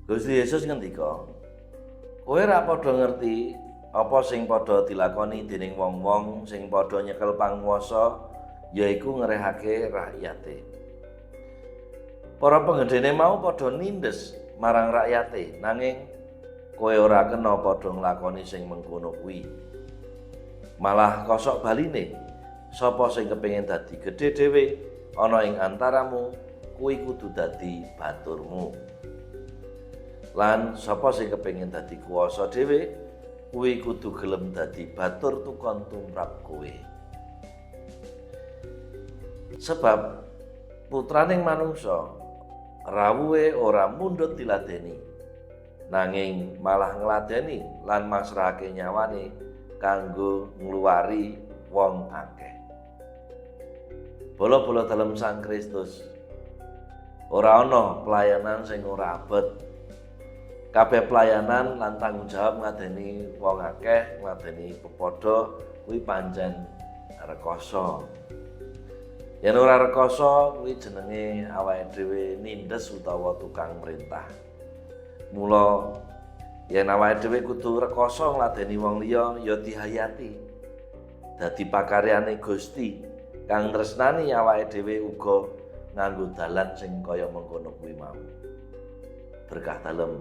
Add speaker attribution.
Speaker 1: Gusti Yesus ngendika, kowe ra padha ngerti apa sing padha dilakoni dening wong-wong sing padha nyekel panguwasa, yaiku ngerehake rakyate. Para penggedene mau padha nindes marang rakyate, nanging kowe ora kena padha nglakoni sing mengkono kuwi. Malah kosok baline, sapa sing kepengin dadi gedhe dhewe ana ing antaramu, kuwi kudu dadi baturmu. Lan sapa sing kepengin dadi kuwasa dhewe, kuwi kudu gelem dadi batur tukon tumrap kowe. Sebab putraning manungsa rawuhe ora mundhut diladeni, nanging malah ngladeni lan masrahake nyawane kanggo ngluwari wong akeh. Bola-bola dalem Sang Kristus, ora ana pelayanan sing ora abot. Kabeh pelayanan lan tanggung jawab ngadeni wong akeh, ngadeni pepadha kuwi pancen rekoso. Yen ora rekoso kuwi jenenge awake dhewe nindes utawa tukang merintah. Mula yen awake dhewe kudu rekoso ngladeni wong liya ya dihayati. Dadi pakaryane Gusti kang tresnani awake dhewe uga nganggo dalan sing kaya mengkono kuwi mau. Berkah dalem